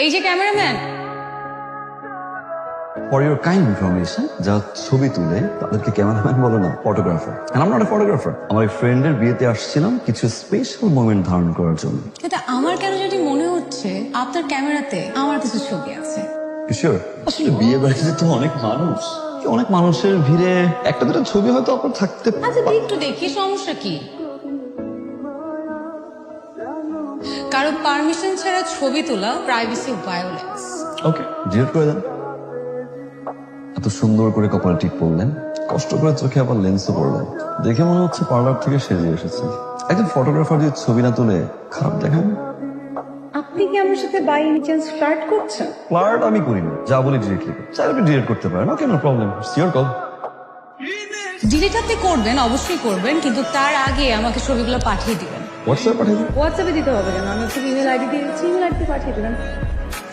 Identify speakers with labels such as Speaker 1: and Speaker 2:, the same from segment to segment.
Speaker 1: এই যে cameraman,
Speaker 2: for your kind information, যা ছবি তুলে তাদেরকে ক্যামেরাম্যান বলে না, photographer. And I am not a photographer. আমার এক ফ্রেন্ডের বিয়েতে আসছিলাম কিছু স্পেশাল মোমেন্ট ধারণ করার জন্য।
Speaker 1: কিন্তু আমার কেন যদি মনে হচ্ছে আপনার ক্যামেরাতে আমার কিছু ছবি আছে।
Speaker 2: শিওর? আসলে বিয়ে বাড়িতে তো অনেক মানুষ, অনেক মানুষের ভিড়ে একটা দুটো ছবি হয়তো আপনার থাকতে
Speaker 1: আচ্ছা একটু দেখি, সমস্যা কি? কারো পারমিশন ছাড়া ছবি তোলা প্রাইভেসি ভায়োলেন্স।
Speaker 2: ওকে, ডিলিট করে দেন। এত সুন্দর করে কপালে টিপ পড়লেন, কষ্ট করে চোখে আবার লেন্সও পড়লেন, দেখে মনে হচ্ছে পার্লার থেকে সেজে এসেছেন। একজন ফটোগ্রাফার যদি ছবি না তুলে খারাপ দেখান।
Speaker 1: আপনি কি আমার সাথে বাই এনি চান্স ফ্লার্ট করছেন?
Speaker 2: ফ্লার্ট আমি করি না, যা বলি ডিরেক্টলি চাইলে আপনি ডিলিট করতে পারেন। Okay, no problem, your call.
Speaker 1: Delete আপনি করবেন, অবশ্যই করবেন, কিন্তু তার আগে আমাকে ছবিগুলো পাঠিয়ে দিবেন।
Speaker 2: হোয়াটসঅ্যাপ পাঠিয়ে দিন।
Speaker 1: হোয়াটসঅ্যাপে দিতে হবে কেন? আমি আপনাকে ইমেল আইডি দিয়েছি, ইমেল আইডিতে পাঠিয়ে দেবেন।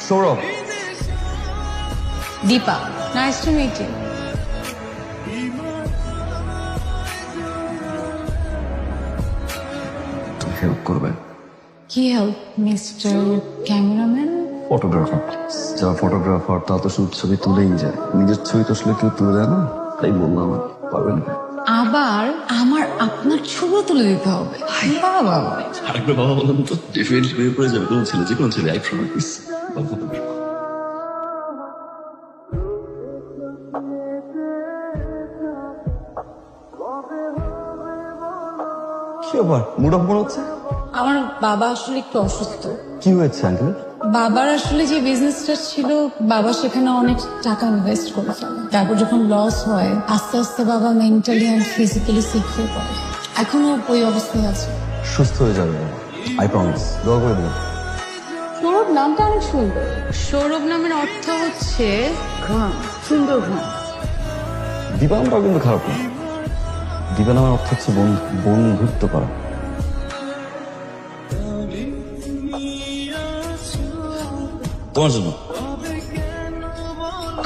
Speaker 2: Sourav.
Speaker 1: Dipa, nice to meet you.
Speaker 2: তুমি হেল্প করবে?
Speaker 1: কি হেল্প মিস্টার ক্যামেরাম্যান?
Speaker 2: ফটোগ্রাফার। যারা ফটোগ্রাফার তা তো শুধু ছবি তুলেই যায়, নিজের ছবি তো আসলে কেউ তুলে দেয় না। তাই বললাম, পারবেন না?
Speaker 1: আবার আমার আপনার ছবি তুলে দিতে হবে? বাবা,
Speaker 2: আরেকবার বাবা বললাম তো ডেফিনেটলি বের করে যাবে। কোনো ছেলে, যে কোনো ছেলে, আই প্রমিস। কি ব্যাপার, মুড অফ মনে হচ্ছে?
Speaker 1: আমার বাবা আসলে একটু অসুস্থ।
Speaker 2: কি হয়েছে আঙ্কেল?
Speaker 1: বাবার আসলে যে বিজনেসটা ছিল, বাবা সেখানে অনেক টাকা ইনভেস্ট করে ফেলে। তারপর যখন লস হয়, আস্তে আস্তে বাবা মেন্টালি অ্যান্ড ফিজিক্যালি সিক হয়ে পড়ে। এখনো ওই অবস্থায় আছে।
Speaker 2: সুস্থ হয়ে যাবে বাবা, আই প্রমিস। দোয়া করে দেবো।
Speaker 1: সৌরভ নামটা অনেক সুন্দর। সৌরভ নামের অর্থ হচ্ছে ঘ্রাণ, সুন্দর ঘ্রাণ।
Speaker 2: দীপা নামটাও কিন্তু খারাপ না। দীপা নামের অর্থ হচ্ছে বন্ধুত্ব করা। তোমার জন্য।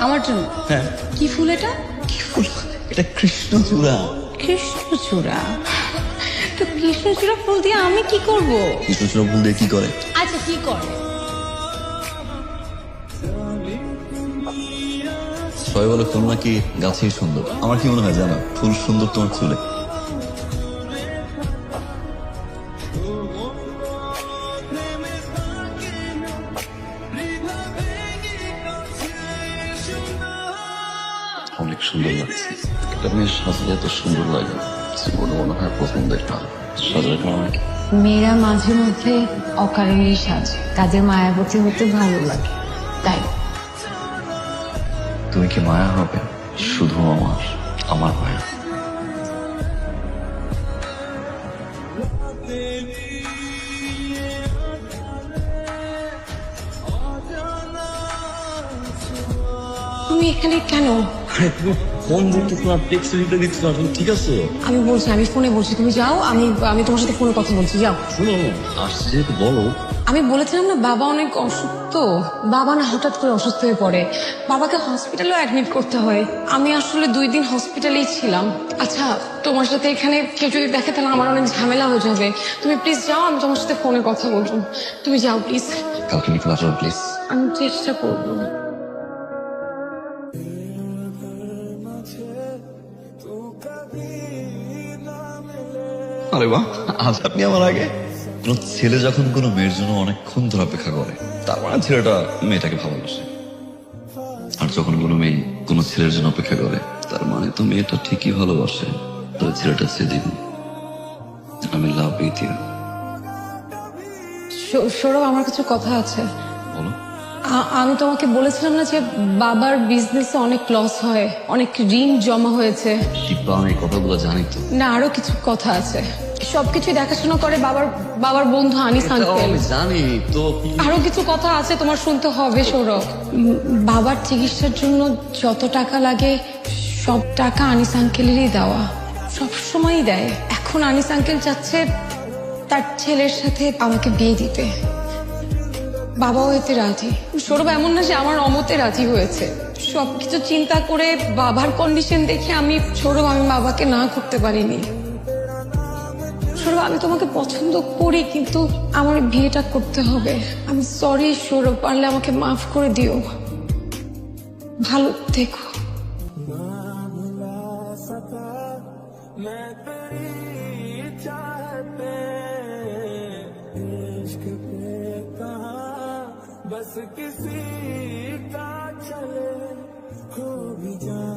Speaker 1: আমার জন্য?
Speaker 2: হ্যাঁ।
Speaker 1: কি ফুল এটা?
Speaker 2: কি ফুল? এটা কৃষ্ণচূড়া।
Speaker 1: কৃষ্ণচূড়া? তো কৃষ্ণচূড়া ফুল দিয়ে আমি কি করব?
Speaker 2: কৃষ্ণচূড়া ফুল দিয়ে কি করে?
Speaker 1: আচ্ছা, কি করে?
Speaker 2: সবাই বলে ফুল নাকি গাছেই সুন্দর। আমার কি মনে হয় জানো, ফুল সুন্দর তোমার চুলে। অনেক সুন্দর লাগছে। একটা মেয়ের সাজলে এত সুন্দর লাগে, জীবনে মনে হয় প্রথম দেখা। সাজার কারণে
Speaker 1: মেয়েরা মাঝে মধ্যে অকারণেই সাজে, তাদের মায়াবতী হতে ভালো লাগে, তাই।
Speaker 2: তুমি কি মায়া হবে? শুধু আমার মায়া।
Speaker 1: তুমি এখানে কেন?
Speaker 2: তুমি ফোন দিচ্ছ না, টেক্সট রিপ্লাই দিচ্ছ না, তুমি ঠিক আছো?
Speaker 1: আমি বলছি, আমি ফোনে বলছি, তুমি যাও। আমি তোমার সাথে ফোনে কথা বলছি, যাও।
Speaker 2: শুনো, আসছে যেহেতু বলো।
Speaker 1: আমি বলেছিলাম না, বাবা অনেক অসুস্থ। বাবা না হঠাৎ করে অসুস্থ হয়ে পড়ে, বাবাকে হসপিটালেও অ্যাডমিট করতে হয়। আমি আসলে 2 দিন হসপিটালেই ছিলাম। আচ্ছা, তোমার সাথে এখানে কেউ যদি দেখে তাহলে আমার অনেক ঝামেলা হয়ে যাবে। তুমি প্লিজ যাও, আমি তোমার সাথে ফোনে কথা বলবো। তুমি যাও প্লিজ।
Speaker 2: কালকে বিকেল আসো প্লিজ।
Speaker 1: আমি চেষ্টা করবো।
Speaker 2: আরে বাহ, আজ আপনি আমার আগে। কোন ছেলে যখন কোনো মেয়ের জন্য অনেকক্ষণ ধরে অপেক্ষা করে, তার মানে ছেলেটা মেয়েটাকে ভালোবাসে। আর যখন কোনো মেয়ে কোনো ছেলের জন্য অপেক্ষা করে, তার মানে তো মেয়েটা ঠিকই ভালোবাসে। তবে ছেলেটা সেদিন আমি লাভ উইথ ইউ।
Speaker 1: সৌরভ, আমার কিছু কথা আছে।
Speaker 2: বলো।
Speaker 1: আমি তোমাকে বলেছিলাম না যে বাবার বিজনেসে অনেক লস হয়, অনেক ঋণ জমা হয়েছে।
Speaker 2: শিল্পা, আমি এই কথাগুলো জানি তো।
Speaker 1: না, আরো কিছু কথা আছে। সবকিছু দেখাশোনা করে বাবার বন্ধু আনিস আঙ্কেল।
Speaker 2: আমি জানি তো।
Speaker 1: আরো কিছু কথা আছে, তোমার শুনতে হবে সৌরভ। বাবার চিকিৎসার জন্য যত টাকা লাগে সব টাকা আনিস আঙ্কেলেরই দেওয়া, সব সময়ই দেয়। এখন আনিস আঙ্কেল চাচ্ছে তার ছেলের সাথে আমাকে বিয়ে দিতে। বাবাও এতে রাজি। সৌরভ, এমন না যে আমার অমতে রাজি হয়েছে। সবকিছু চিন্তা করে বাবার কন্ডিশন দেখে আমি বাবাকে না করতে পারিনি। সৌরভ আমি তোমাকে পছন্দ করি, কিন্তু আমার বিয়েটা করতে হবে। আমি সরি সৌরভ, পারলে আমাকে মাফ করে দিও। ভালো থেকো।
Speaker 3: बस किसी का चले खो भी जा